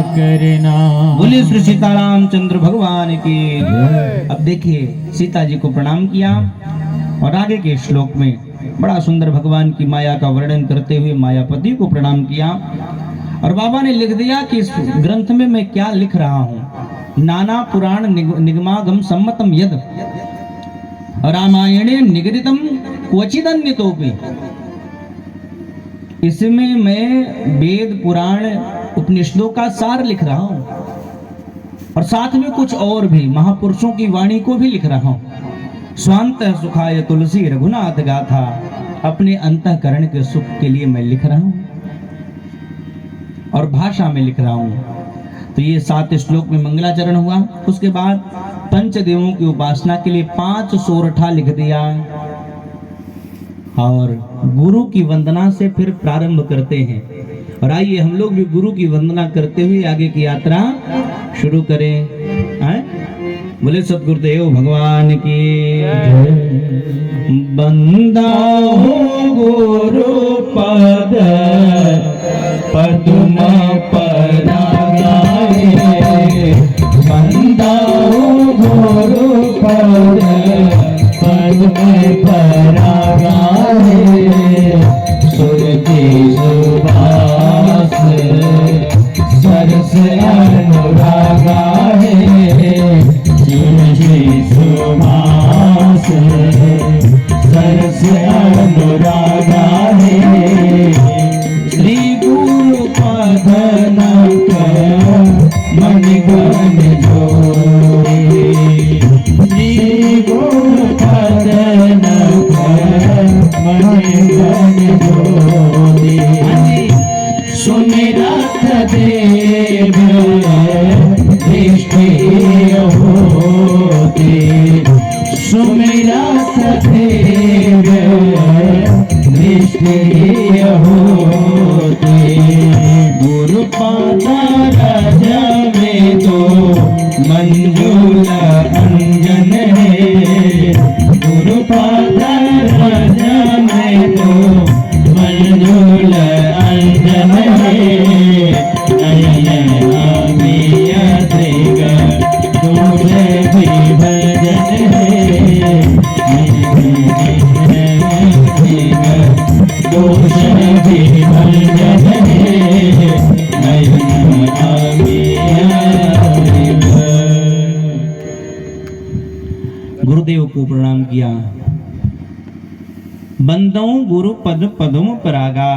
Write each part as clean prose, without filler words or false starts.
करना। बोले श्री सीतारामचंद्र भगवान की। अब देखिए सीता जी को प्रणाम किया और आगे के श्लोक में बड़ा सुंदर भगवान की माया का वर्णन करते हुए मायापति को प्रणाम किया। और बाबा ने लिख दिया कि इस ग्रंथ में मैं क्या लिख रहा हूं। नाना पुराण निगमागम सम्मतम यद रामायणे निगदितम क्वचिदन्यतोपि। इसमें मैं वेद पुराण उपनिषदों का सार लिख रहा हूं और साथ में कुछ और भी महापुरुषों की वाणी को भी लिख रहा हूं। स्वांत सुखाय तुलसी रघुनाथ गाथा, अपने अंतःकरण के सुख के लिए मैं लिख रहा हूं और भाषा में लिख रहा हूं। तो ये 7 श्लोक में मंगलाचरण हुआ। उसके बाद पंचदेवों की उपासना के लिए 5 सोरठा लिख दिया और गुरु की वंदना से फिर प्रारंभ करते हैं। और आइए हम लोग भी गुरु की वंदना करते हुए आगे की यात्रा शुरू करें। बोले सतगुरुदेव भगवान की। बंदा हो गुरु पद पद्म परागाए, बंदा हो गुरु पद पद्म परागाए। सुरति सुबास सरस अनुरागा है, सुरति सुबास सरस अनुरागा है। श्री गुरु पदन मणिगण जोड़े, श्री गुरु पदन मणिगण जोड़े। सुमिरत देव दृष्टि होते, सुमिरत देव दृष्टि होते। गुरु पाद रज में तो मंजुल अंजन है, गुरु पाद रज में तो मंजुल अंजन है। नयन आमिय त्रिग दोष विभजन है, दोष विभजन है। नयन आमिय गुरुदेव को प्रणाम किया। बंदों गुरु पद पद्म परागा,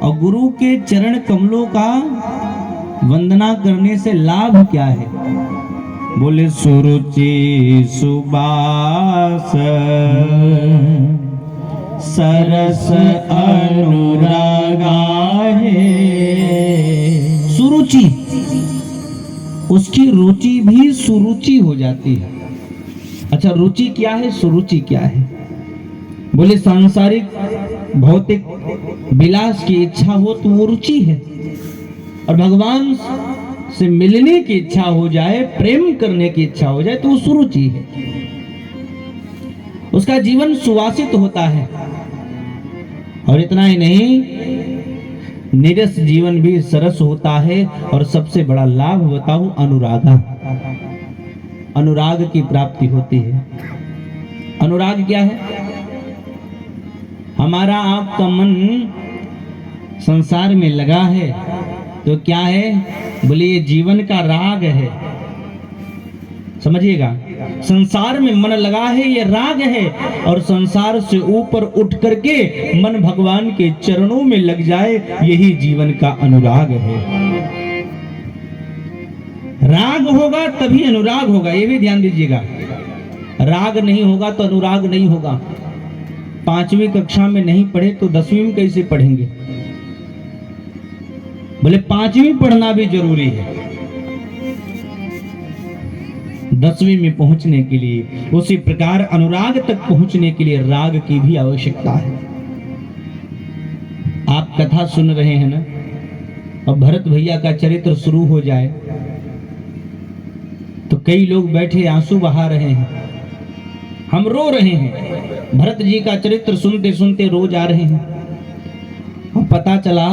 और गुरु के चरण कमलों का वंदना करने से लाभ क्या है। बोले सुरुचि सुबास सरस अनुरागा है। सुरुचि, उसकी रुचि भी सुरुचि हो जाती है। अच्छा, रुचि क्या है, सुरुचि क्या है। बोले सांसारिक भौतिक विलास की इच्छा हो तो वो रुचि है, और भगवान से मिलने की इच्छा हो जाए, प्रेम करने की इच्छा हो जाए तो वो सुरुचि है। उसका जीवन सुवासित होता है। और इतना ही नहीं, निरस जीवन भी सरस होता है। और सबसे बड़ा लाभ बताऊं, अनुरागा, अनुराग की प्राप्ति होती है। अनुराग क्या है। हमारा आपका मन संसार में लगा है तो क्या है, बोले ये जीवन का राग है। समझिएगा, संसार में मन लगा है ये राग है, और संसार से ऊपर उठ करके मन भगवान के चरणों में लग जाए, यही जीवन का अनुराग है। राग होगा तभी अनुराग होगा, ये भी ध्यान दीजिएगा। राग नहीं होगा तो अनुराग नहीं होगा। 5वीं कक्षा में नहीं पढ़े तो 10वीं में कैसे पढ़ेंगे। बोले 5वीं पढ़ना भी जरूरी है 10वीं में पहुंचने के लिए। उसी प्रकार अनुराग तक पहुंचने के लिए राग की भी आवश्यकता है। आप कथा सुन रहे हैं ना, और भरत भैया का चरित्र शुरू हो जाए तो कई लोग बैठे आंसू बहा रहे हैं, हम रो रहे हैं। भरत जी का चरित्र सुनते सुनते रो जा रहे हैं। और पता चला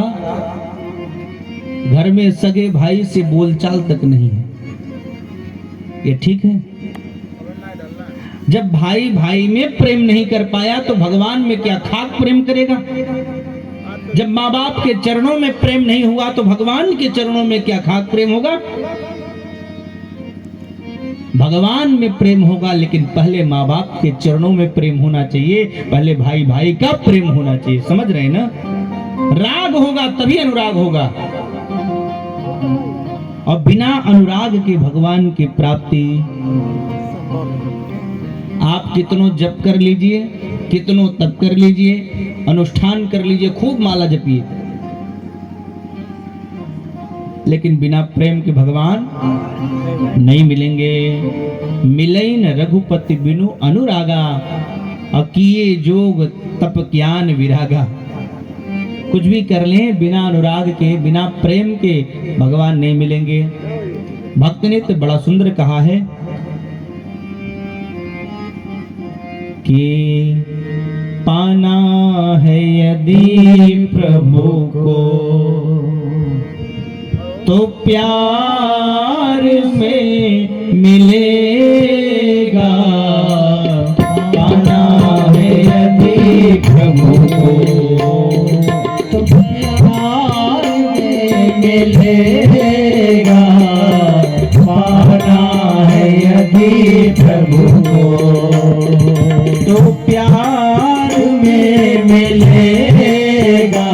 घर में सगे भाई से बोलचाल तक नहीं है, ये ठीक है? जब भाई भाई में प्रेम नहीं कर पाया तो भगवान में क्या खाक प्रेम करेगा? जब माँ बाप के चरणों में प्रेम नहीं हुआ तो भगवान के चरणों में क्या खाक प्रेम होगा? भगवान में प्रेम होगा, लेकिन पहले माँ बाप के चरणों में प्रेम होना चाहिए, पहले भाई भाई का प्रेम होना चाहिए। समझ रहे हैं ना? राग होगा तभी अनुराग होगा, और बिना अनुराग के भगवान की प्राप्ति, आप कितनों जप कर लीजिए, कितनों तप कर लीजिए, अनुष्ठान कर लीजिए, खूब माला जपिए, लेकिन बिना प्रेम के भगवान नहीं मिलेंगे। मिलई न रघुपति बिनु अनुरागा, अकिए जोग तप ज्ञान विरागा। कुछ भी कर लें, बिना अनुराग के, बिना प्रेम के भगवान नहीं मिलेंगे। भक्त ने तो बड़ा सुंदर कहा है कि पाना है यदि प्रभु को तो प्यार में मिलेगा, पाना है यदि प्रभु को तो प्यार में मिलेगा, पाना है यदि प्रभु को तो प्यार में मिलेगा,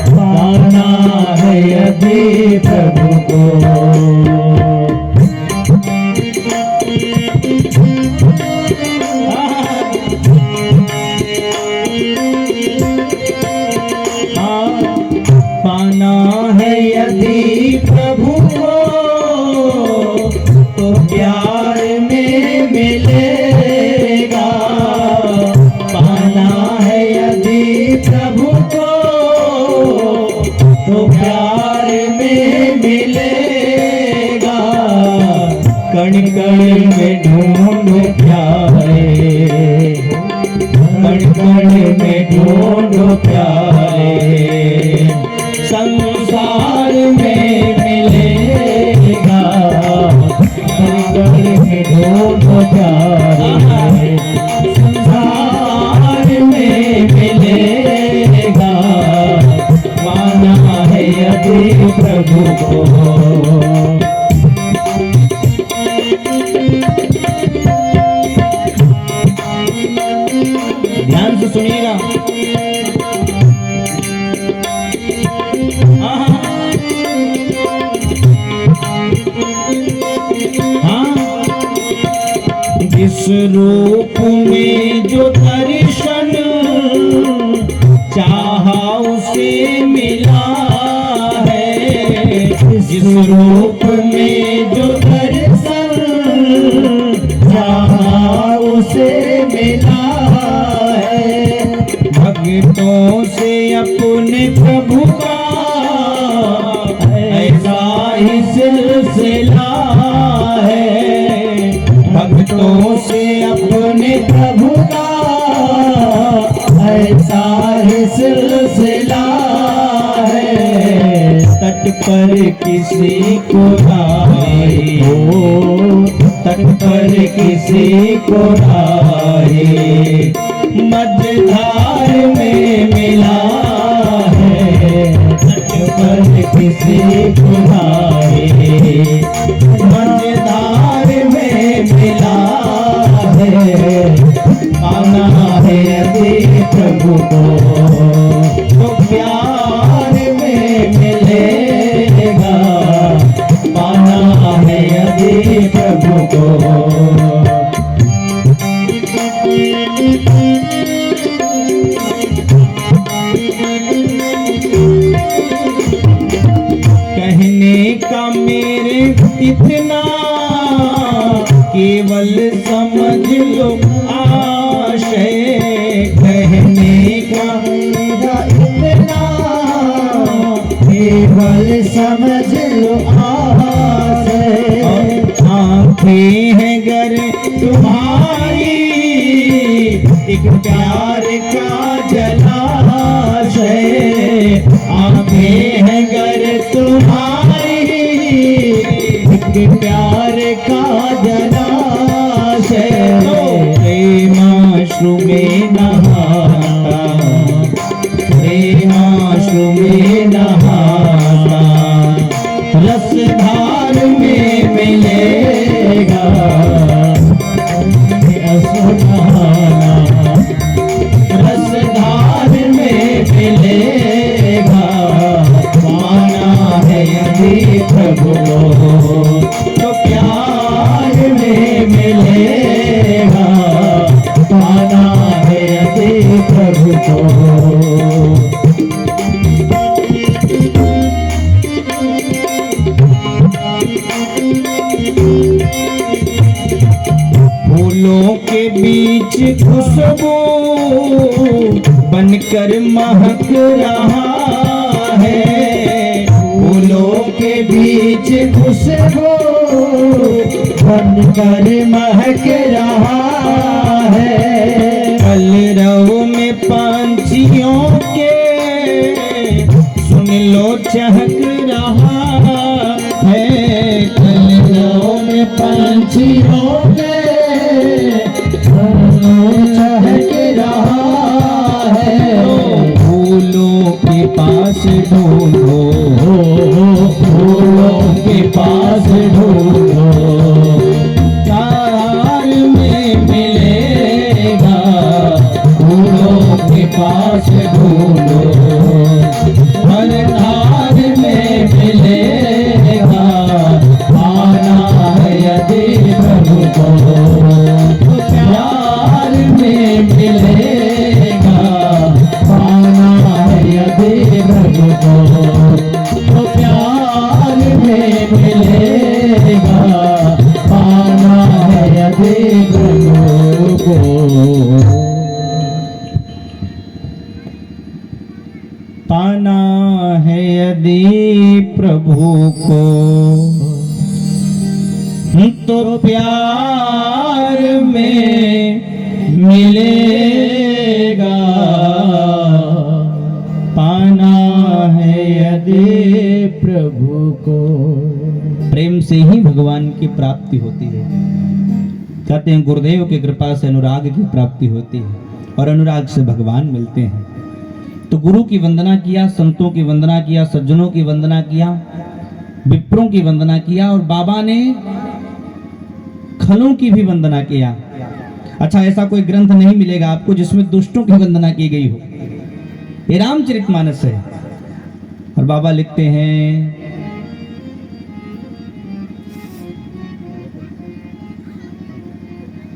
पाना है यदि प्रभु को। पाना है यदि प्रभु को तो प्यार में मिलेगा, पाना है यदि प्रभु को तो प्यार में मिलेगा। कण कण में ढूंढो प्यारे, कण कण में ढूंढो प्यारे, संसार में मिलेगा, कण कण में ढूंढो प्यारे, संसार में मिलेगा, पाना है यदि प्रभु को। ध्यान से सुनिएगा। जिस रूप में जो दर्शन चाहा उसे मिला है, जिस रूप में जो दर्शन चाहा उसे मिला है। भक्तों से अपने प्रभु का ऐसा ही सिलसिला है, भक्तों से अपने प्रभु का ऐसा ही सिलसिला है। तट पर किसी को राहे हो, तट पर किसी को राहे, मझधार में मिला है, तट पर किसी को राहे, मझधार में मिला है, पाना है यदि प्रभु को तो प्यार में मिलेगा, पाना है यदि प्रभु को। कहने का मेरे इतना केवल समझ लो आशय, कहने का मेरा इतना केवल समझ लो आशय। आँखें हैं गर तुम्हारी एक प्यार का जलाशय, आँखें हैं गर के प्यार का जलाशय, प्रेमाश्रु में नहाता, प्रेमाश्रु में नहाता, रसधार में मिलेगा रसधार में मिलेगा, पाना है यदि प्रभु तो प्यार में मिलेगा, पाना है यदि प्रभु को। फूलों के बीच खुशबू बनकर महक रहा है, फूलों के बीच खुशबू बनकर महक रहा है, कलरव में पंछियों के सुन लो चहक रहा है, कलरव में पंछियों के चहक रहा है, फूलों के पास ढूंढो, फूलों के पास ढूंढो, तार में मिलेगा, फूलों के पास ढूंढो, हर धार में मिलेगा, आना है यदि प्रभु को, प्यार में मिलेगा, पाना है यदि प्रभु को, तो प्यार में मिलेगा, पाना है यदि प्रभु को, पाना है यदि प्रभु को, तो प्यार में मिलेगा, पाना है यदि प्रभु को। प्रेम से ही भगवान की प्राप्ति होती है। कहते हैं गुरुदेव की कृपा से अनुराग की प्राप्ति होती है और अनुराग से भगवान मिलते हैं। तो गुरु की वंदना किया, संतों की वंदना किया, सज्जनों की वंदना किया, विप्रों की वंदना किया और बाबा ने खलों की भी वंदना किया। अच्छा, ऐसा कोई ग्रंथ नहीं मिलेगा आपको जिसमें दुष्टों की वंदना की गई हो। ये रामचरितमानस है। और बाबा लिखते हैं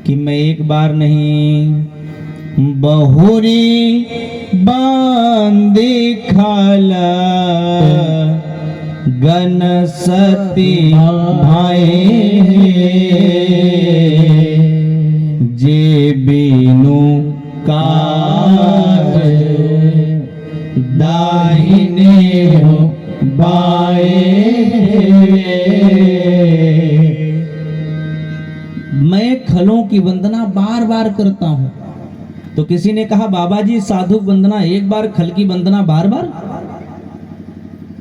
कि मैं एक बार नहीं बहुरी बांधी खाला गन सती भाई जे बीनु कार दाहिने हो बाए। मैं खलों की वंदना बार बार करता हूं। तो किसी ने कहा बाबा जी साधु वंदना एक बार, खल की वंदना बार बार।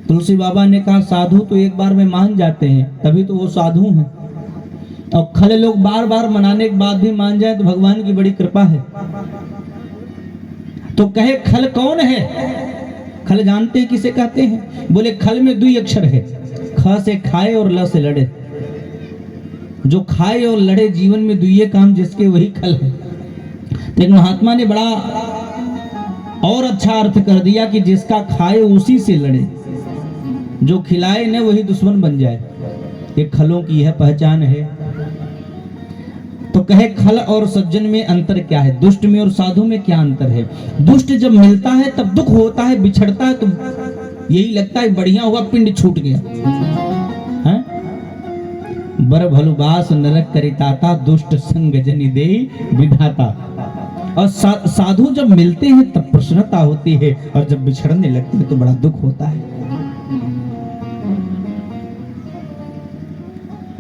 तुलसी बाबा ने कहा साधु तो एक बार में मान जाते हैं, तभी तो वो साधु हैं। और खल लोग बार बार मनाने के बाद भी मान जाए तो भगवान की बड़ी कृपा है। तो कहे खल कौन है? खल जानते हैं किसे कहते हैं? बोले खल में 2 अक्षर है, ख से खाए और ल से लड़े। जो खाए और लड़े जीवन में 2 काम जिसके, वही खल है। तो एक महात्मा ने बड़ा और अच्छा अर्थ कर दिया कि जिसका खाए उसी से लड़े, जो खिलाए न वही दुश्मन बन जाए। ये खलों की है पहचान है। तो कहे खल और सज्जन में अंतर क्या है? दुष्ट में और साधु में क्या अंतर है? दुष्ट जब मिलता है तब दुख होता है, बिछड़ता है तो यही लगता है बढ़िया हुआ पिंड छूट गया है? बर भलुबास नरक करिताता, दुष्ट संग जनि देई विधाता। और साधु जब मिलते हैं तब प्रसन्नता होती है, और जब बिछड़ने लगते हैं तो बड़ा दुख होता है।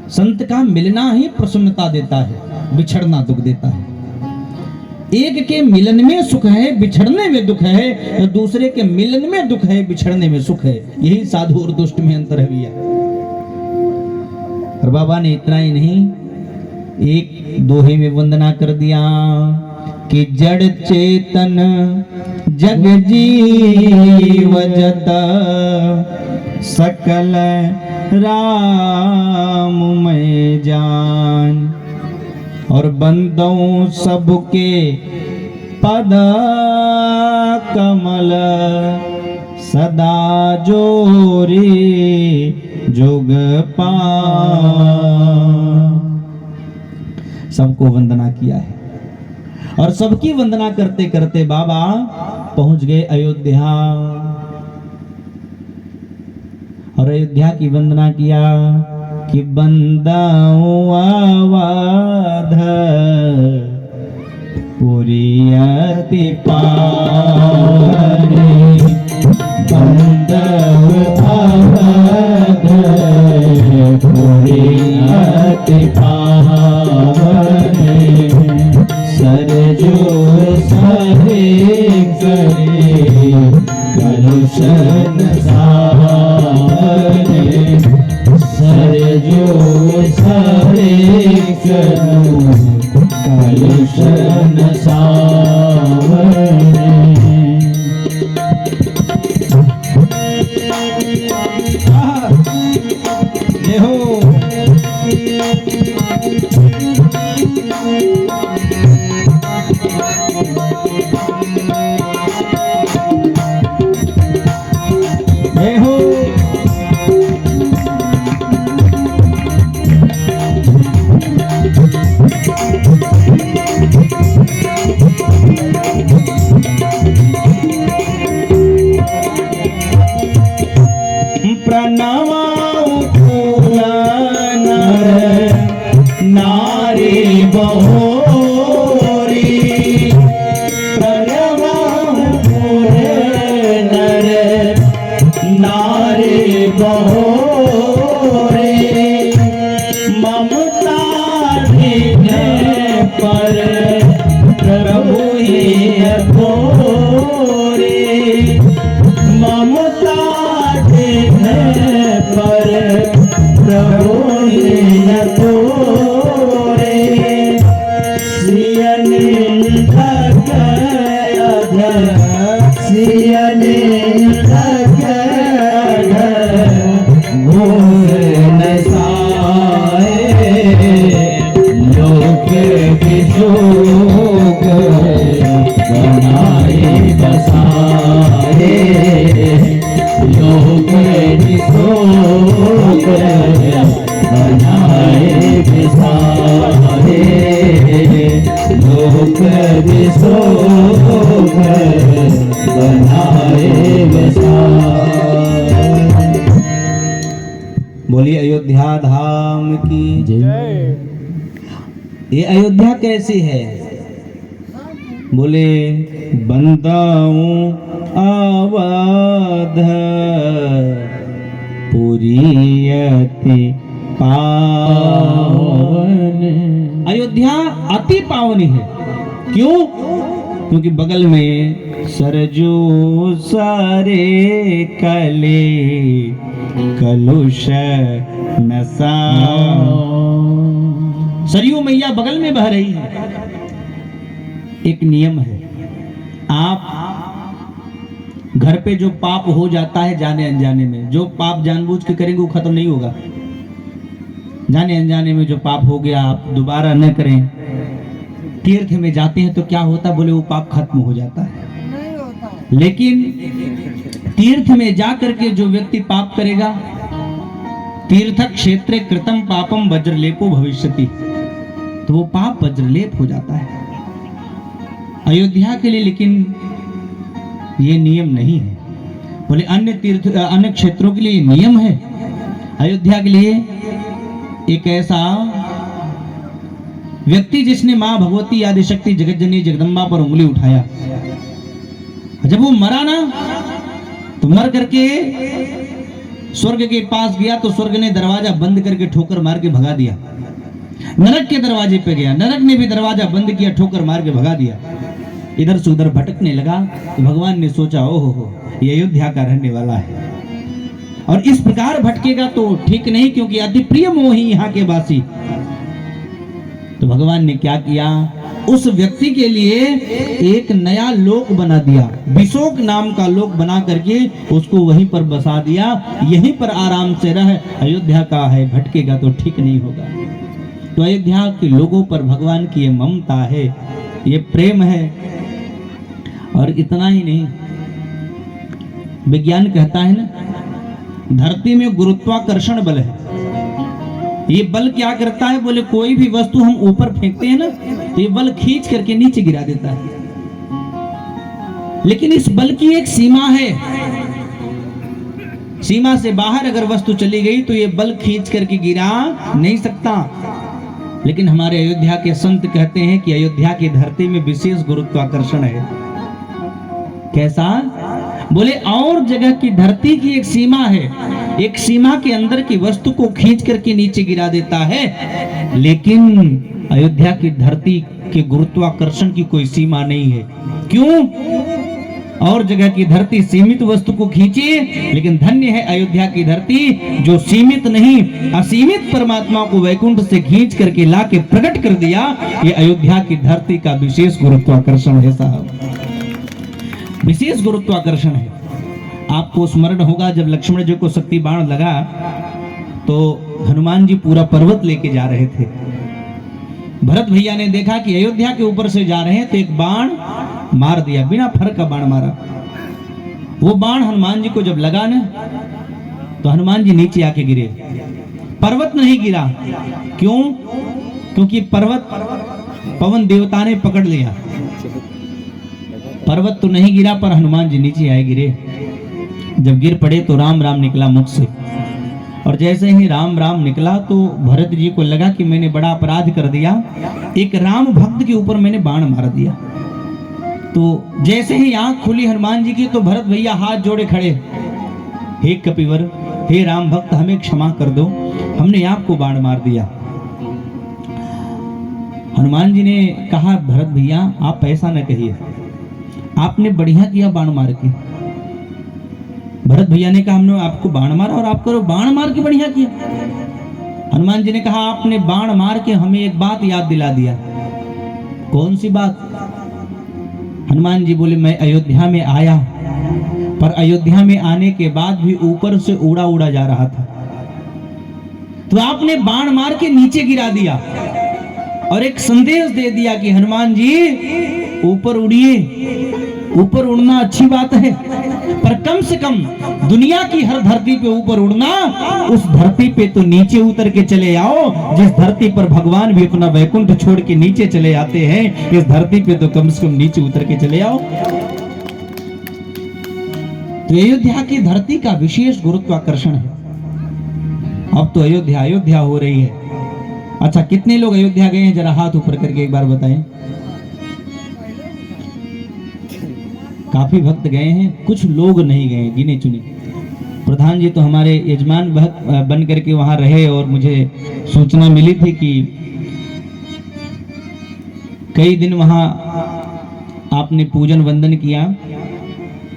संत का मिलना ही प्रसन्नता देता है, बिछड़ना दुख देता है। एक के मिलन में सुख है, बिछड़ने में दुख है, तो दूसरे के मिलन में दुख है, बिछड़ने में सुख है। यही साधु और दुष्ट में अंतर है भैया। और बाबा ने इतना ही नहीं, एक दोहे में वंदना कर दिया कि जड़ चेतन जग जीव जत सकल राम मैं जान। और बंदों सबके पद कमल सदा जोरी जोग पा। सबको वंदना किया है और सबकी वंदना करते करते बाबा पहुंच गए अयोध्या। और अयोध्या की वंदना किया कि बंदाओ आवाध पुरी अति पावनी। बंदाओ आवाध पुरी अति पावनी। सरजो सारे करे कलुषन सारे। सरजो सारे करो कलुषन सारे। हो प्रणवाऊ पूरा नर नारी बहोरी। प्रणवाऊ पूरे नर नारी बहोरी। ममता दीने पर प्रभु ही थोरी। ममता पर प्रभु न तोरे। सियन सियन घोर न साए। लोक विशोक बनाए बसाए। लोक विशोक बनाए बसाए। लोक विशोक बनाए बसाए। बोलिए अयोध्या धाम की जय। ये अयोध्या कैसी है? बोले बंदाऊं आवाध पुरी अति पावन। अयोध्या अति पावनी है। क्यों? क्योंकि बगल में सरजू सारे कले कलुष नसा। सरयू मैया बगल में बह रही है। एक नियम है, आप घर पे जो पाप हो जाता है जाने अनजाने में, जो पाप जानबूझ के करेंगे वो खत्म नहीं होगा। जाने अनजाने में जो पाप हो गया आप दोबारा न करें। तीर्थ में जाते हैं तो क्या होता, बोले वो पाप खत्म हो जाता है। लेकिन तीर्थ में जा करके जो व्यक्ति पाप करेगा, तीर्थ क्षेत्रे कृतम पापम वज्रलेपो भविष्यति, तो वो पाप वज्रलेप हो जाता है। अयोध्या के लिए लेकिन ये नियम नहीं है। बोले अन्य तीर्थ अन्य क्षेत्रों के लिए नियम है, अयोध्या के लिए एक ऐसा व्यक्ति जिसने मां भगवती आदिशक्ति जगतजननी जगदम्बा पर उंगली उठाया, जब वो मरा ना तो मर करके स्वर्ग के पास गया तो स्वर्ग ने दरवाजा बंद करके ठोकर मार के भगा दिया। नरक के दरवाजे पे गया, नरक ने भी दरवाजा बंद किया, ठोकर मार के भगा दिया। इधर से उधर भटकने लगा तो भगवान ने सोचा ओहो ये अयोध्या का रहने वाला है। और इस प्रकार भटकेगा तो ठीक नहीं, क्योंकि अति प्रिय मोही यहाँ के वासी। तो भगवान ने क्या किया, उस व्यक्ति के लिए एक नया लोक बना दिया, विशोक नाम का लोक बना करके उसको वहीं पर बसा दिया। यहीं पर आराम से रह, अयोध्या का है, भटकेगा तो ठीक नहीं होगा। तो अयोध्या के लोगों पर भगवान की ये ममता है, ये प्रेम है। और इतना ही नहीं, विज्ञान कहता है ना, धरती में गुरुत्वाकर्षण बल है। ये बल क्या करता है, बोले कोई भी वस्तु हम ऊपर फेंकते हैं ना, तो ये बल खींच करके नीचे गिरा देता है। लेकिन इस बल की एक सीमा है, सीमा से बाहर अगर वस्तु चली गई तो ये बल खींच करके गिरा नहीं सकता। लेकिन हमारे अयोध्या के संत कहते हैं कि अयोध्या की धरती में विशेष गुरुत्वाकर्षण है। कैसा, बोले और जगह की धरती की एक सीमा है, एक सीमा के अंदर की वस्तु को खींच करके नीचे गिरा देता है, लेकिन अयोध्या की धरती के गुरुत्वाकर्षण की कोई सीमा नहीं है। क्यों? और जगह की धरती सीमित वस्तु को खींचे, लेकिन धन्य है अयोध्या की धरती जो सीमित नहीं, असीमित परमात्मा को वैकुंठ से खींच करके ला के प्रकट कर दिया। ये अयोध्या की धरती का विशेष गुरुत्वाकर्षण है साहब, विशेष गुरुत्वाकर्षण है। आपको स्मरण होगा जब लक्ष्मण जी को शक्ति बाण लगा तो हनुमान जी पूरा पर्वत लेके जा रहे थे। भरत भैया ने देखा कि अयोध्या के ऊपर से जा रहे हैं, तो एक बाण मार दिया, बिना फर का बाण मारा। वो बाण हनुमान जी को जब लगा ना, तो हनुमान जी नीचे आके गिरे, पर्वत नहीं गिरा। क्यों? क्योंकि पर्वत पवन देवता ने पकड़ लिया। पर्वत तो नहीं गिरा पर हनुमान जी नीचे आए गिरे। जब गिर पड़े तो राम राम निकला मुख से, और जैसे ही राम राम निकला तो भरत जी को लगा कि मैंने बड़ा अपराध कर दिया, एक राम भक्त के ऊपर मैंने बाण मार दिया। तो जैसे ही आंख खुली हनुमान जी की, तो भरत भैया हाथ जोड़े खड़े, हे कपिवर, हे राम भक्त, हमें क्षमा कर दो, हमने आपको बाण मार दिया। हनुमान जी ने कहा, भरत भैया आप ऐसा न कहिए, आपने बढ़िया किया बाण मार के। भरत भैया ने कहा, हमने आपको बाण मारा और आप करो बाण मार के बढ़िया किया। हनुमान जी ने कहा, आपने बाण मार के हमें एक बात याद दिला दिया। कौन सी बात? हनुमान जी बोले, मैं अयोध्या में आया, पर अयोध्या में आने के बाद भी ऊपर से उड़ा उड़ा जा रहा था, तो आपने बाण मार के नीचे गिरा दिया और एक संदेश दे दिया कि हनुमान जी ऊपर उड़िए। ऊपर उड़ना अच्छी बात है, पर कम से कम दुनिया की हर धरती पे ऊपर उड़ना, उस धरती पे तो नीचे उतर के चले आओ। जिस धरती पर भगवान भी अपना वैकुंठ छोड़ के नीचे चले आते हैं, इस धरती पे तो कम से कम नीचे उतर के चले आओ। तो अयोध्या की धरती का विशेष गुरुत्वाकर्षण है। अब तो अयोध्या अयोध्या हो रही है। अच्छा, कितने लोग अयोध्या गए हैं, जरा हाथ ऊपर करके एक बार बताएं। काफी भक्त गए हैं, कुछ लोग नहीं गए, गिने चुने। प्रधान जी तो हमारे यजमान बन करके वहां रहे, और मुझे सूचना मिली थी कि कई दिन वहां आपने पूजन वंदन किया,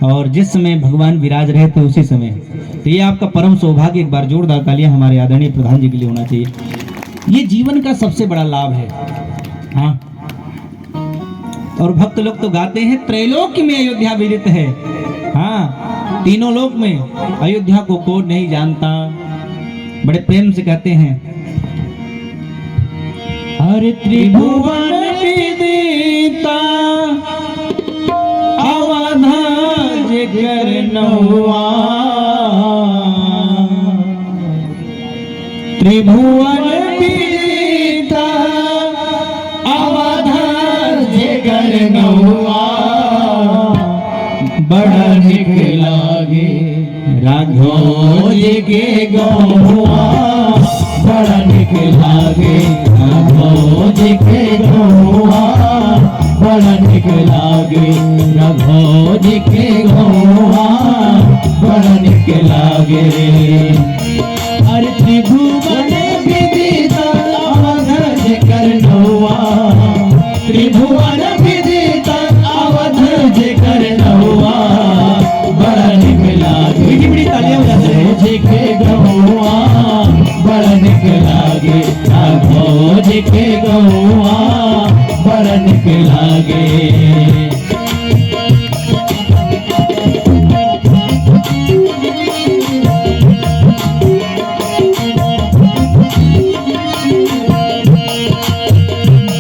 और जिस समय भगवान विराज रहे थे उसी समय। तो ये आपका परम सौभाग्य, एक बार जोरदार तालियां हमारे आदरणीय प्रधान जी के लिए होना चाहिए। ये जीवन का सबसे बड़ा लाभ है। हाँ, और भक्त लोग तो गाते हैं, त्रैलोक्य में अयोध्या विदित है। हाँ, तीनों लोक में अयोध्या को कौन नहीं जानता। बड़े प्रेम से कहते हैं, हरे त्रिभुवन विदिता अवधा जिगर नहुआ, त्रिभुवन विदिता अवधा जिगर नहुआ, बड़ा निक लागे राघव जी के गौआ, बड़ा निक लागे राघव जी के गौआ, बड़ा निक लागे राघव जी के गौआ, बड़ा निक लागे। हर त्रिभुवन विदिता अवधा जिगर नहुआ, त्रिभुवन विदिता अवधा जिगर नहुआ, बड़ा निक लागे। बड़ी तालियां बजाते हैं। के गौआ बड़ा निक लागे।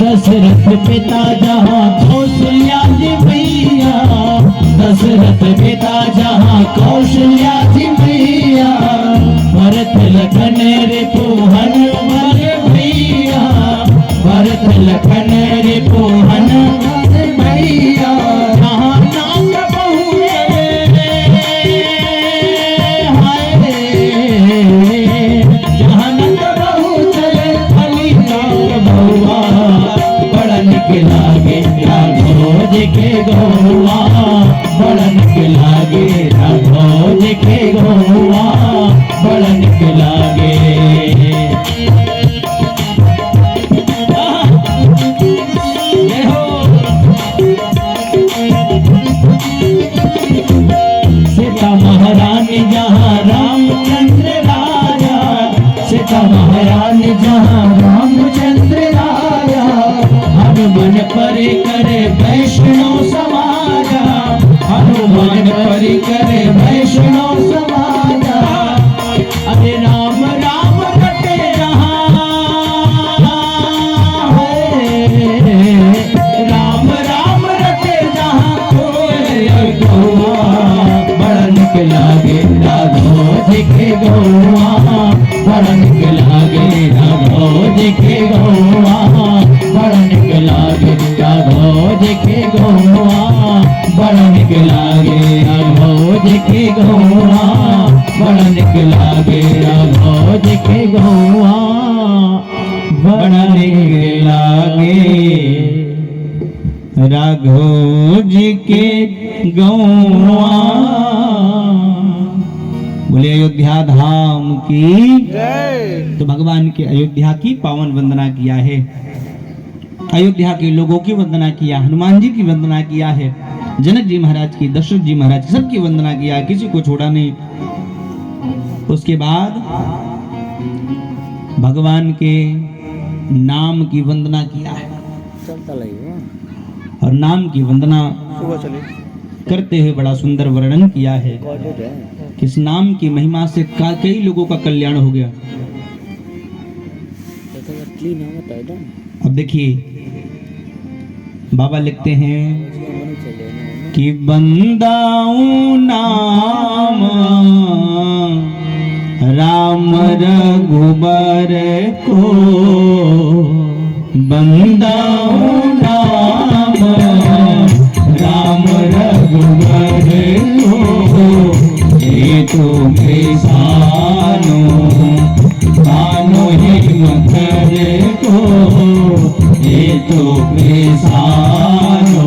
दशरथ पिता जहाँ कौशल्या जी मैया, दशरथ पिता जहाँ कौशल्या जी मैया, भरत लखन रिपुहन भैया, भरत लखन रिपुहन भैया, जहाँ नाम बहु जहाँ नंद बहु चले अली नाम बहुआ बड़ा निक लागे राघव जी के गौआ बड़ा निक लागे राघव जी के गौआ बड़ा निक लागे। सीता महारानी जहाँ रामचंद्र राजा, सीता महारानी जहाँ रामचंद्र राजा, हनुमान परि करे वैष्णव समाजा, हनुमान परि करे वैष्णव समाजा। अरे राम राम रटे जहाँ राम राम रटे जहाँ कोई गौआ बड़ा निक लागे राघव जी के गौआ बड़ा निक लागे राघव जी के गौआ बड़ा निक लागे राघव जी के गौआ बड़ा निक लागे राघव जी के गौआ बड़ा निक लागे राघव जी के गौआ बड़ा निक लागे राघव जी के गौआ। बोले अयोध्या धाम की तो भगवान के अयोध्या की पावन वंदना किया है, अयोध्या के लोगों की वंदना किया, हनुमान जी की वंदना किया है, जनक जी महाराज की, दशरथ जी महाराज की, सबकी वंदना किया, किसी को छोड़ा नहीं। उसके बाद भगवान के नाम की वंदना किया है और नाम की वंदना करते हुए बड़ा सुंदर वर्णन किया है। किस नाम की महिमा से कई लोगों का कल्याण हो गया। अब देखिए बाबा लिखते हैं कि बंदाऊं नाम राम रघुबर को, बंदाऊं नाम राम रघुबर को, ये तो किसानो कानो हिमकर को, ये तो किसानो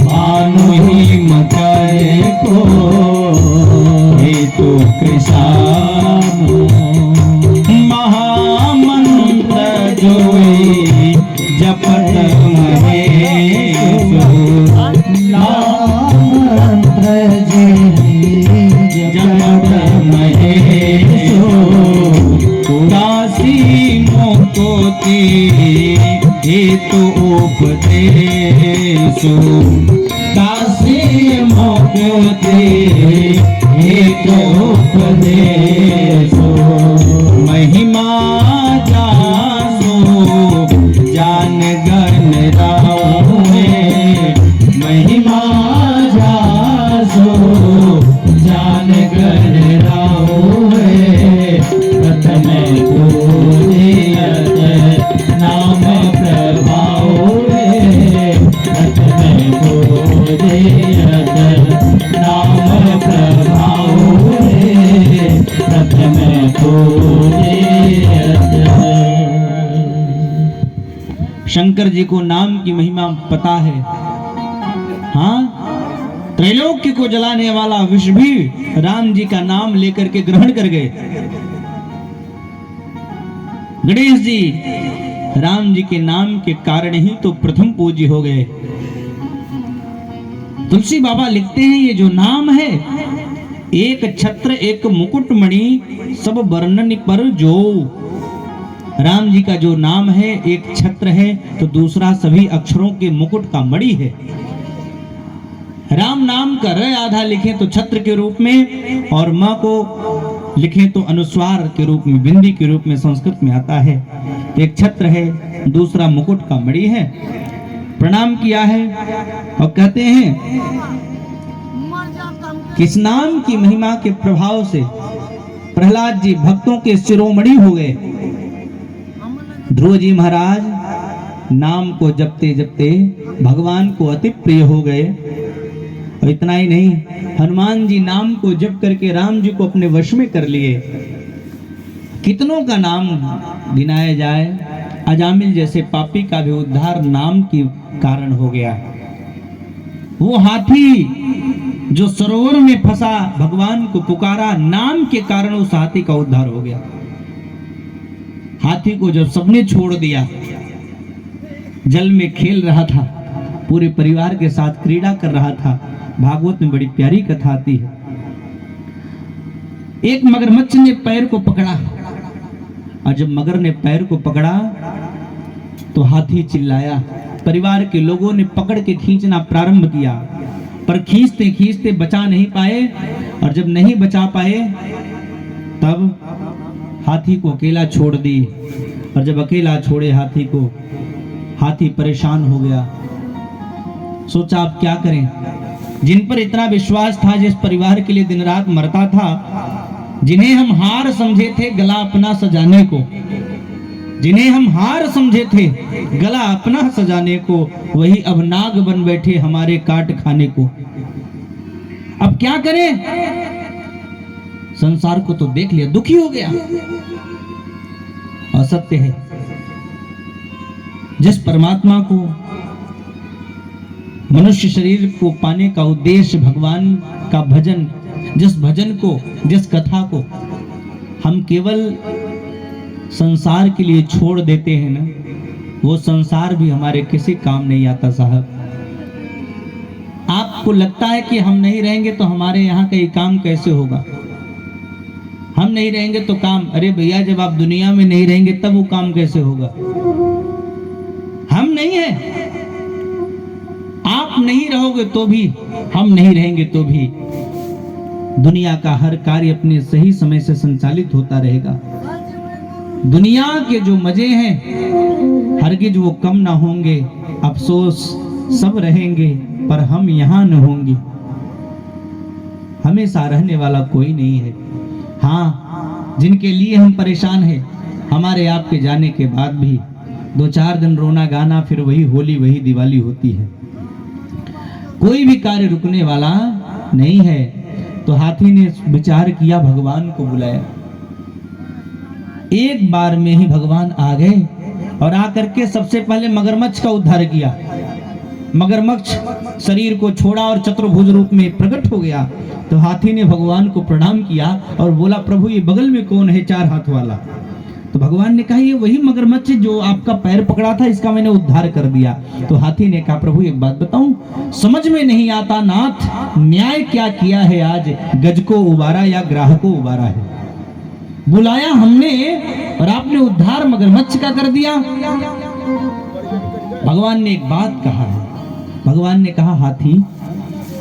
कानो हिमकर को, ये तो किसानो महामंत्र जो जपत महेश मंत्र जपत महेश काशी मोकोती हेतु उपदेश, काशी मोकोती हेतु उपदेश, महिमा जासो जान गण राहुए, महिमा जासो जान गण राहुए, प्रथम पूजियत नाम प्रभावे, प्रथम पूजियत नाम प्रभावे, प्रथम पूजियत। शंकर जी को नाम की महिमा पता है। हाँ, त्रैलोक्य को जलाने वाला विष भी राम जी का नाम लेकर के ग्रहण कर गए। गणेश जी राम जी के नाम के कारण ही तो प्रथम पूज्य हो गए। तुलसी बाबा लिखते हैं ये जो नाम है, एक छत्र एक मुकुटमणि सब वर्णन पर जो, राम जी का जो नाम है एक छत्र है, तो दूसरा सभी अक्षरों के मुकुट का मणि है। राम नाम का र आधा लिखें तो छत्र के रूप में, और म को लिखें तो अनुस्वार के रूप में, बिंदी के रूप में संस्कृत में आता है। एक छत्र है, दूसरा मुकुट का मणि है। प्रणाम किया है और कहते हैं किस नाम की महिमा के प्रभाव से प्रहलाद जी भक्तों के शिरोमणि हो गए। ध्रुव जी महाराज नाम को जपते जपते भगवान को अति प्रिय हो गए। और इतना ही नहीं, हनुमान जी नाम को जप करके राम जी को अपने वश में कर लिए। कितनों का नाम गिनाया जाए, अजामिल जैसे पापी का भी उद्धार नाम के कारण हो गया। वो हाथी जो सरोवर में फंसा, भगवान को पुकारा, नाम के कारण उस हाथी का उद्धार हो गया। हाथी को जब सबने छोड़ दिया, जल में खेल रहा था, पूरे परिवार के साथ क्रीड़ा कर रहा था। भागवत में बड़ी प्यारी कथा आती है। एक मगरमच्छ ने पैर को पकड़ा, और जब मगर ने पैर को पकड़ा तो हाथी चिल्लाया। परिवार के लोगों ने पकड़ के खींचना प्रारंभ किया, पर खींचते खींचते बचा नहीं पाए। और जब नहीं बचा पाए तब हाथी को अकेला छोड़ दी। और जब अकेला छोड़े हाथी को, हाथी परेशान हो गया। सोचा अब क्या करें। जिन पर इतना विश्वास था, जिस परिवार के लिए दिन रात मरता था, जिन्हें हम हार समझे थे गला अपना सजाने को, जिन्हें हम हार समझे थे गला अपना सजाने को, वही अब नाग बन बैठे हमारे काट खाने को। अब क्या करें। संसार को तो देख लिया, दुखी हो गया। और सत्य है, जिस परमात्मा को, मनुष्य शरीर को पाने का उद्देश्य भगवान का भजन, जिस भजन को, जिस कथा को हम केवल संसार के लिए छोड़ देते हैं ना, वो संसार भी हमारे किसी काम नहीं आता साहब। आपको लगता है कि हम नहीं रहेंगे तो हमारे यहाँ का ये काम कैसे होगा, हम नहीं रहेंगे तो काम, अरे भैया जब आप दुनिया में नहीं रहेंगे तब वो काम कैसे होगा। हम नहीं है, आप नहीं रहोगे तो भी, हम नहीं रहेंगे तो भी दुनिया का हर कार्य अपने सही समय से संचालित होता रहेगा। दुनिया के जो मजे हैं हरगिज वो कम ना होंगे। अफसोस सब रहेंगे पर हम यहाँ न होंगे। हमेशा रहने वाला कोई नहीं है। हाँ, जिनके लिए हम परेशान हैं, हमारे आपके जाने के बाद भी 2-4 दिन रोना गाना, फिर वही होली वही दिवाली होती है। कोई भी कार्य रुकने वाला नहीं है। तो हाथी ने विचार किया, भगवान को बुलाया। एक बार में ही भगवान आ गए और आकर के सबसे पहले मगरमच्छ का उद्धार किया। मगरमच्छ शरीर को छोड़ा और चतुर्भुज रूप में प्रकट हो गया। तो हाथी ने भगवान को प्रणाम किया और बोला, प्रभु ये बगल में कौन है 4 हाथ वाला। तो भगवान ने कहा, ये वही मगरमच्छ जो आपका पैर पकड़ा था, इसका मैंने उद्धार कर दिया। तो हाथी ने कहा, प्रभु एक बात बताऊं, समझ में नहीं आता नाथ, न्याय क्या किया है आज, गज को उबारा या ग्राह को उबारा है। बुलाया हमने और आपने उद्धार मगरमच्छ का कर दिया। भगवान ने एक बात कहा, भगवान ने कहा, हाथी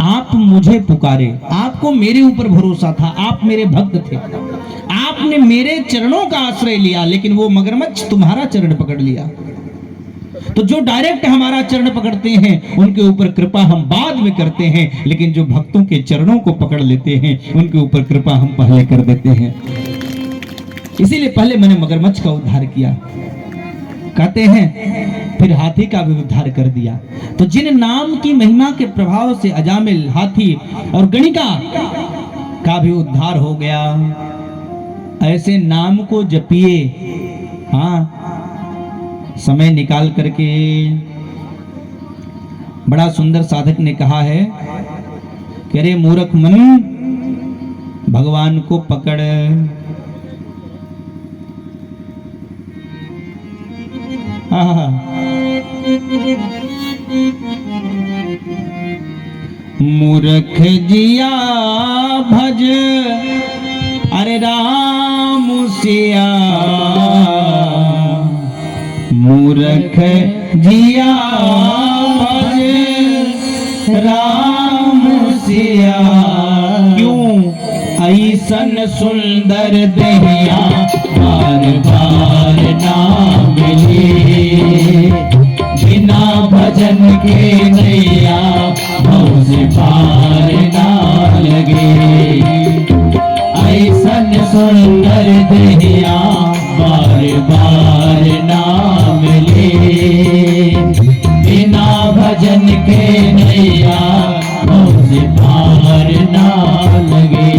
आप मुझे पुकारे, आपको मेरे ऊपर भरोसा था, आप मेरे भक्त थे, आपने मेरे चरणों का आश्रय लिया, लेकिन वो मगरमच्छ तुम्हारा चरण पकड़ लिया। तो जो डायरेक्ट हमारा चरण पकड़ते हैं उनके ऊपर कृपा हम बाद में करते हैं, लेकिन जो भक्तों के चरणों को पकड़ लेते हैं उनके ऊपर कृपा हम पहले कर देते हैं। इसीलिए पहले मैंने मगरमच्छ का उद्धार किया। कहते हैं फिर हाथी का भी उद्धार कर दिया। तो जिन नाम की महिमा के प्रभाव से अजामिल, हाथी और गणिका का भी उद्धार हो गया। ऐसे नाम को जपिए। हाँ, समय निकाल करके। बड़ा सुंदर साधक ने कहा है कि अरे मूर्ख मन, भगवान को पकड़। मूर्ख जिया भज अरे राम सिया। मूर्ख जिया भज राम सिया। क्यों ऐसन सुंदर दहिया बार बार ना मिले, बिना भजन के नैया भव से पार ना लगे। ऐसन सुंदर दहिया बार बार ना मिले, बिना भजन के नैया भव से पार ना लगे।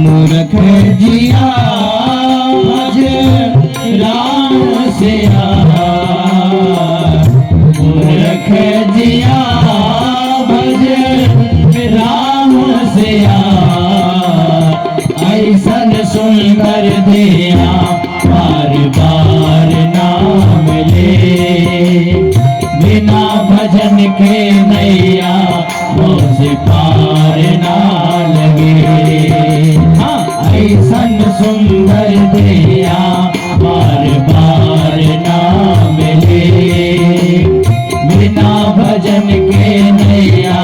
मूर्ख जिया भज राम सिया, मूर्ख जिया भज राम सिया। ऐसन सुंदर दिया बार बार ना मिले, बिना भजन के नैया भव से पार ना लगे। हाँ, ऐसन सुंदर दिया बार बार ना मिले, बिना भजन के नैया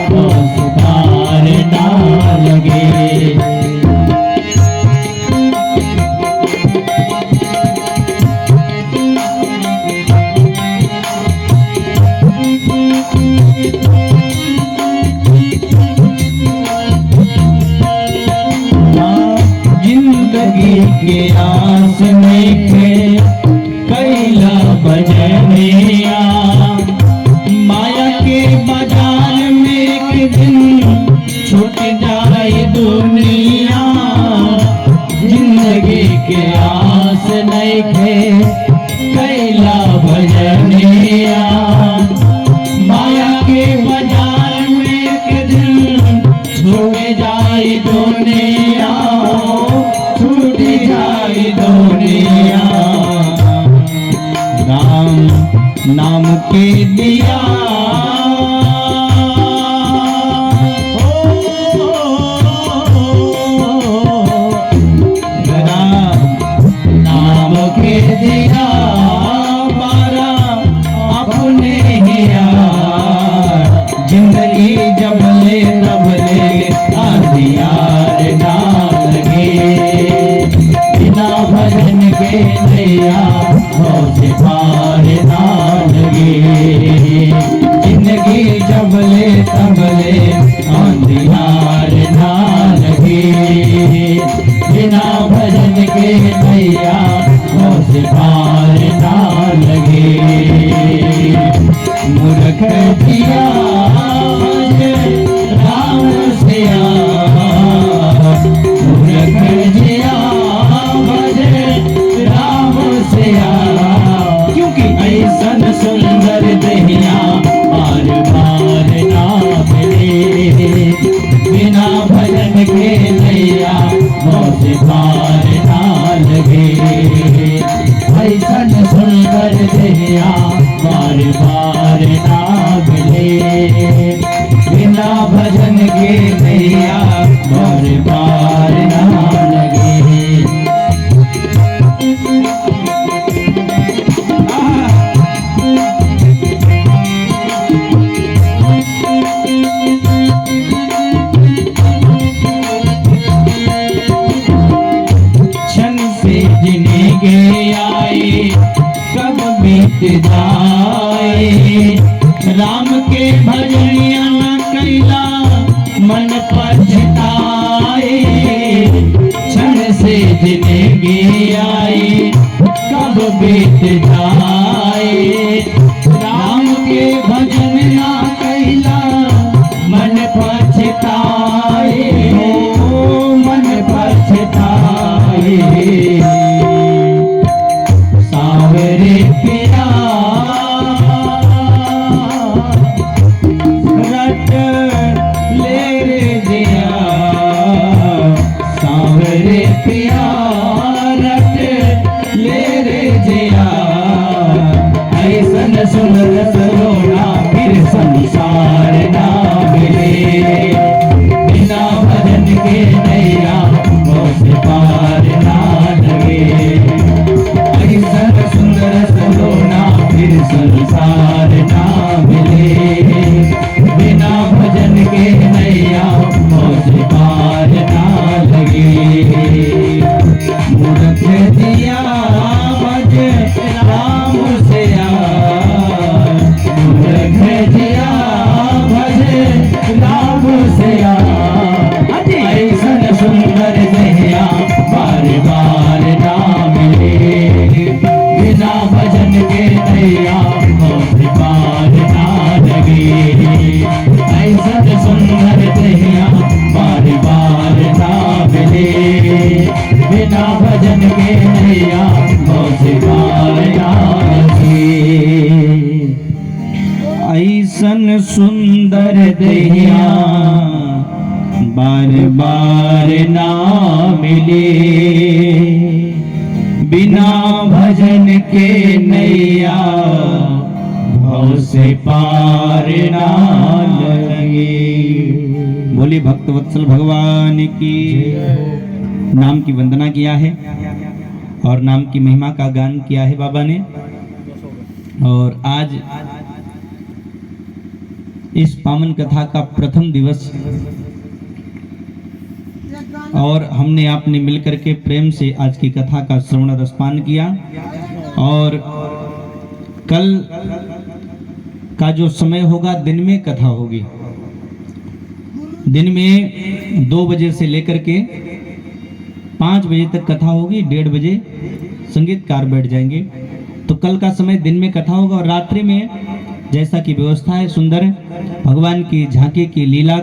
भव से पार ना लगे। जिंदगी के आस में कैला बजनिया, माया के बाजार में एक दिन छूट जाए दुनिया। जिंदगी के आस नहीं कैला बजनिया, माया के बाजार में एक दिन छूट जाए दुनिया, छूट जाए दुनिया। राम नाम के दिया नाम के दिया बारा अपने हिया। जिंदगी जब ले तब ले आधियार ना लगे, बिना भजन के नैया भव से पार ना लगे। जिंदगी जब ले तब ले आधियार ना लगे, बिना भजन के नैया भव से पार ना लगे। मूर्ख जिया भज राम सिया, मूर्ख जिया भज राम सिया। क्योंकि ऐसन सुंदर दहिया बार बार ना मिले, बिना भजन के नैया भव से पार ना लगे। ऐसन सुंदर दहिया बार बार ना मिले, बिना भजन के नैया बार बार ना लगे। क्षण से जिंदगी आए कब बीत जाए, राम के भजनिया न कैला मन पछताए। क्षण से जिंदगी आए कब बीत जाए, राम के भजन न कैला मन पछताए, हो मन पछताए। सावरे पिया रट ले रे जिया, सावरे पिया रट ले रे जिया। ऐसन सुंदर सरोड़ा बिना भजन के नैया भव से पार ना लगे। ऐसन सुंदर दैया बार बार ना मिले, बिना भजन के नैया भव से पार ना लगे। बोली भक्त वत्सल भगवान की। नाम की वंदना किया है और नाम की महिमा का गान किया है बाबा ने। और आज इस पावन कथा का प्रथम दिवस और हमने आपने मिलकर के प्रेम से आज की कथा का श्रवण रसपान किया। और कल का जो समय होगा दिन में कथा होगी। दिन में 2 बजे से लेकर के 5 बजे तक कथा होगी। 1:30 बजे संगीतकार बैठ जाएंगे। तो कल का समय दिन में कथा होगा और रात्रि में जैसा कि व्यवस्था है सुंदर भगवान की झांकी की लीला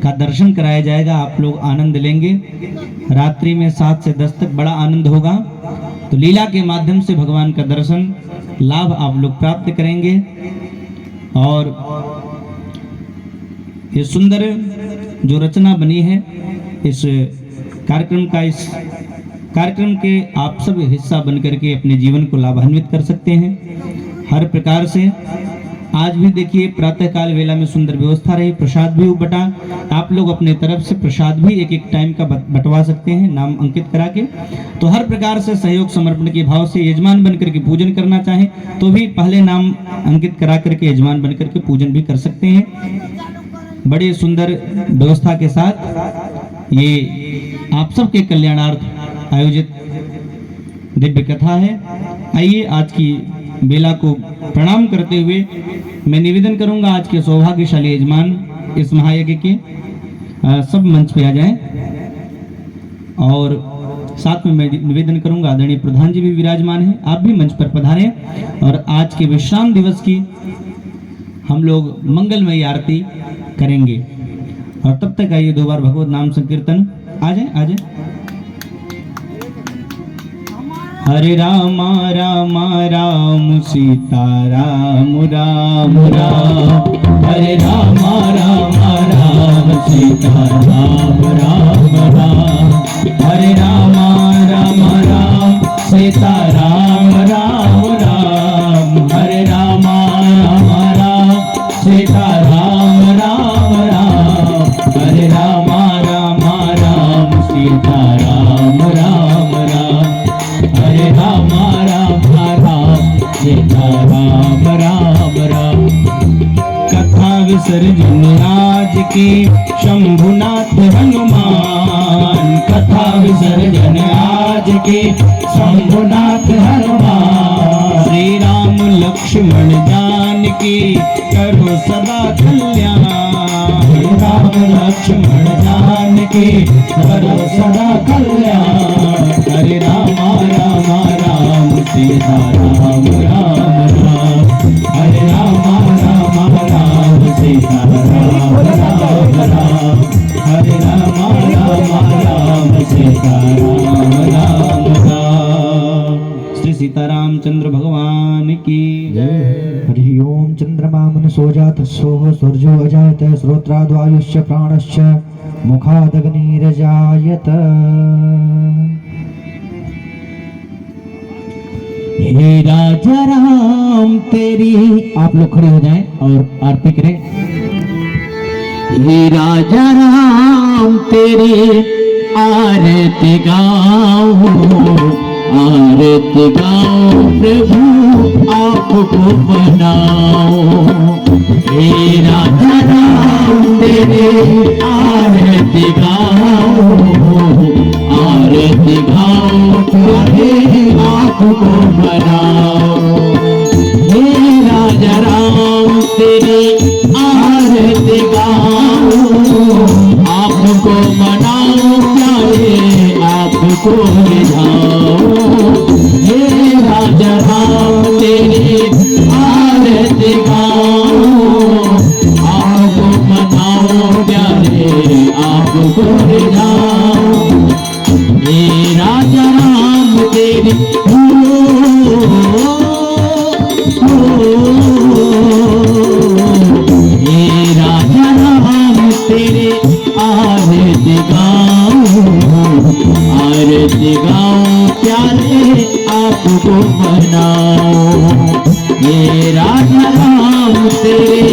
का दर्शन कराया जाएगा। आप लोग आनंद लेंगे। रात्रि में 7 से 10 तक बड़ा आनंद होगा। तो लीला के माध्यम से भगवान का दर्शन लाभ आप लोग प्राप्त करेंगे। और ये सुंदर जो रचना बनी है इस कार्यक्रम के आप सब हिस्सा बनकर के अपने जीवन को लाभान्वित कर सकते हैं हर प्रकार से। आज भी देखिए प्रातः काल वेला में सुंदर व्यवस्था रही, प्रसाद भी बटा। आप लोग अपने तरफ से प्रसाद भी एक टाइम का बंटवा सकते हैं नाम अंकित करा के। तो हर प्रकार से सहयोग समर्पण के भाव से यजमान बनकर के पूजन करना चाहें तो भी पहले नाम अंकित करा करके यजमान बनकर के पूजन भी कर सकते हैं। बड़े सुंदर व्यवस्था के साथ ये आप सबके कल्याणार्थ आयोजित दिव्य कथा है। आइए आज की बेला को प्रणाम करते हुए मैं निवेदन करूंगा आज के सौभाग्यशाली यजमान इस महायज्ञ के सब मंच पे आ जाएं। और साथ में मैं निवेदन करूंगा आदरणीय प्रधान जी भी विराजमान हैं, आप भी मंच पर पधारें। और आज के विश्राम दिवस की हम लोग मंगलमयी आरती करेंगे। और तब तक आइए 2 बार भगवत नाम संकीर्तन। आ जाए। हरे राम राम राम सीता राम राम राम। हरे राम राम राम सीता राम राम राम। हरे राम राम राम सीता राम राम राम। हरे राम राम राम सीता राम राम राम। हरे राम राम राम सीता राम राम राम। हरे राम राम राम सीता राम राम राम। कथा विसर्जन आज की शंभुनाथ हनुमान। कथा विसर्जन आज की शंभुनाथ हनुमान। श्री राम लक्ष्मण जानकी करो सदा कल्याण। श्री राम लक्ष्मण जानकी करो सदा कल्याण। हरे राम राम राम सीता राम राम राम। हरे राम राम राम सीता राम राम राम। हरे राम राम राम सीता राम राम राम। श्री सीतारामचंद्र भगवान की जय। हरि ओम। चंद्रमा मनसो जातस्सोः सूर्यो अजायत श्रोत्राद्वायुश्च प्राणश्च मुखादग्निरजायत। हे राजा राम तेरी, आप लोग खड़े हो जाएं और आरती करें। हे राजा राम तेरी आरती गाओ, आरती गाओ प्रभु आपको बनाओ। हे राजा राम तेरे आरती गाओ, आरती गाओ तुम्हारे आपको बनाओ। हे राजा राम तेरी आरती गाओ, आपको मनाओ प्यारे आपको रिझाओ। हे राजा राम तेरी आरती गाओ, आपको मनाओ प्यारे आपको रिझाओ। हे राजा राम तेरी ये राजा राम तेरे आरती गाऊं प्यारे आपको बनाओ ये राजा राम तेरे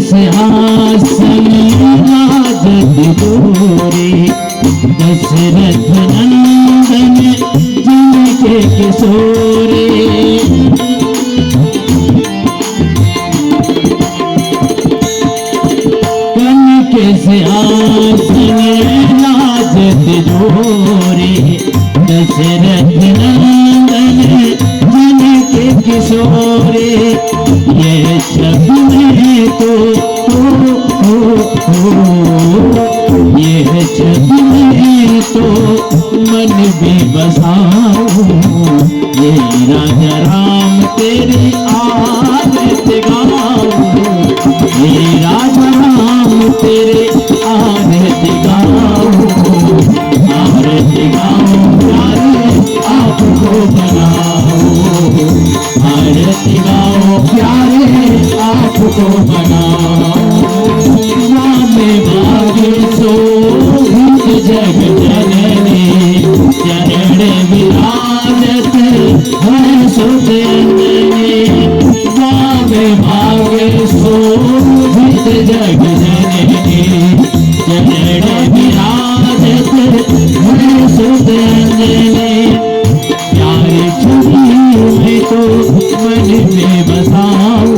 सिंहासन राजत गोरे दशरथ नंदन जिनके किशोरे कन के सिंहासन राजत गोरे दशरथ नंदन जिनके किशोरे ये शब्द में तो ये जग में तो मन भी बसाओ ये राजा राम तेरी आरती गाओ ये राजा राम तेरे आरती गाओ प्यारे आपको बनाओ आरती गाओ प्यारे आपको बनाओ जग जननी चरण विराजत है सुजननी भावे भागे शोभित जग जननी चरण विराजत है सुजननी प्यारे छवि में तो मन में बसाओ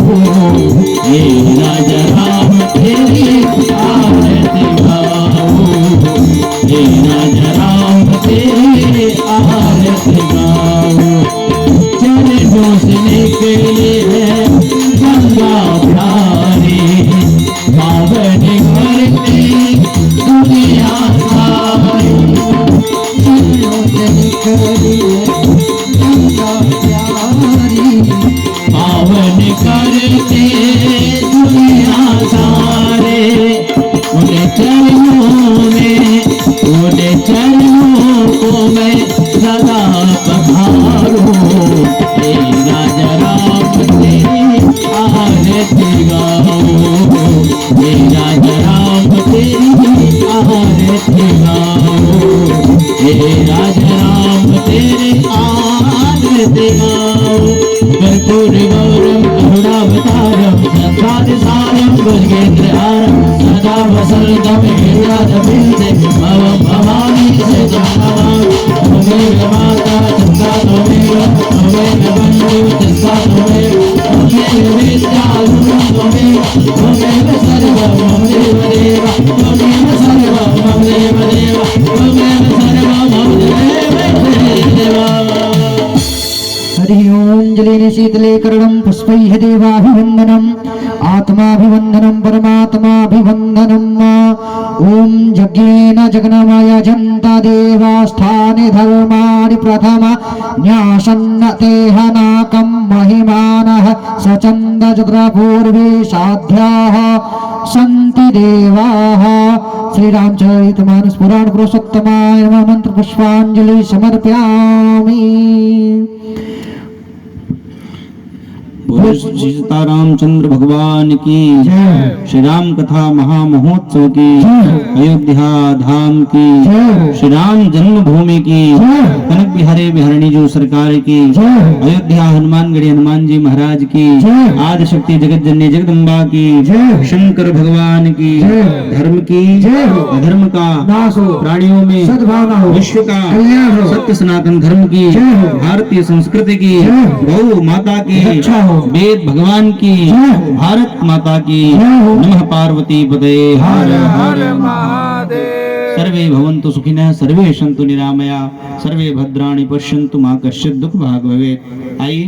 ये राजा राम तेरी आरती गाओ ये राजा राम तेरी आरती गाओ चरणों से निकले है गंगा प्यारी पावन करते दुनिया सारी चरणों से निकले गंगा प्यारी पावन करते दुनिया सारे उन्हें चरणों को मैं सदा पधारूं हे राजा राम तेरी आरती गाओ हे राजा राम तेरी आरती गाओ हे राजा राम तेरी आरती गाओ कर्पूर गौरम करुणावतारम संसार सारम भुजगेन्द्रहारम सदा वसंतम हृदयबिंदे भवं भवानी से जानवामि त्वमेव माता चिन्ता त्वमेव बन्धु चिन्ता त्वमेव विद्या त्वमेव सर्वं मम देव त्वमेव सर्वं मम देव त्वमेव सर्वं मम देव हरि ओम जलेन शीतले करणं पुष्पैः देवाभिवन्दनम् आत्माभिवन्दनं परमात्माभिवन्दनम् ओम यज्ञेन जगन्माय जन्ता देवास्थाने धर्माणि प्रथम न्यासन्न तेहनाकं महिमानः सचन्द जगपूर्वे साध्याः सन्ति देवाः। श्री रामचरितमानस पुराण पुरुषोत्तमाय नमः मंत्र पुष्पांजलि समर्पयामि। सीता रामचंद्र भगवान की श्री राम कथा महामहोत्सव की अयोध्या धाम की श्री राम जन्मभूमि की कनक बिहारी बिहारणी जो सरकार की अयोध्या हनुमानगढ़ी हनुमान जी महाराज की आदि शक्ति जगत जननी जगदम्बा की शंकर भगवान की धर्म की अधर्म का प्राणियों में सद्भावना हो, विश्व का सत्य सनातन धर्म की भारतीय संस्कृति की गौ माता की वेद भगवान की भारत माता की नमः पार्वती पते हर हर महादेव। सर्वे भवन्तु सुखिनः सर्वे सन्तु निरामया सर्वे भद्राणि पश्यन्तु मा कश्चित् दुःख भाग् भवेत्। आइए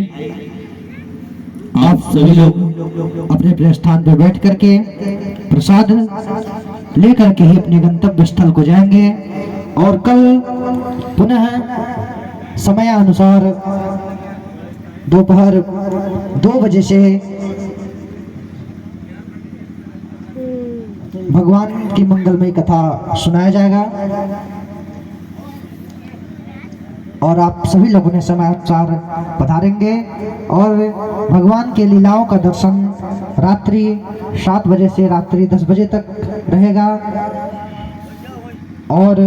आप सभी लोग अपने अपने स्थान पर बैठ करके प्रसाद लेकर के ही अपने गंतव्य स्थल को जाएंगे और कल पुनः समयानुसार दोपहर 2 बजे से भगवान की मंगलमय कथा सुनाया जाएगा और आप सभी लोगों ने समयानुसार पधारेंगे और भगवान के लीलाओं का दर्शन रात्रि 7 बजे से रात्रि 10 बजे तक रहेगा और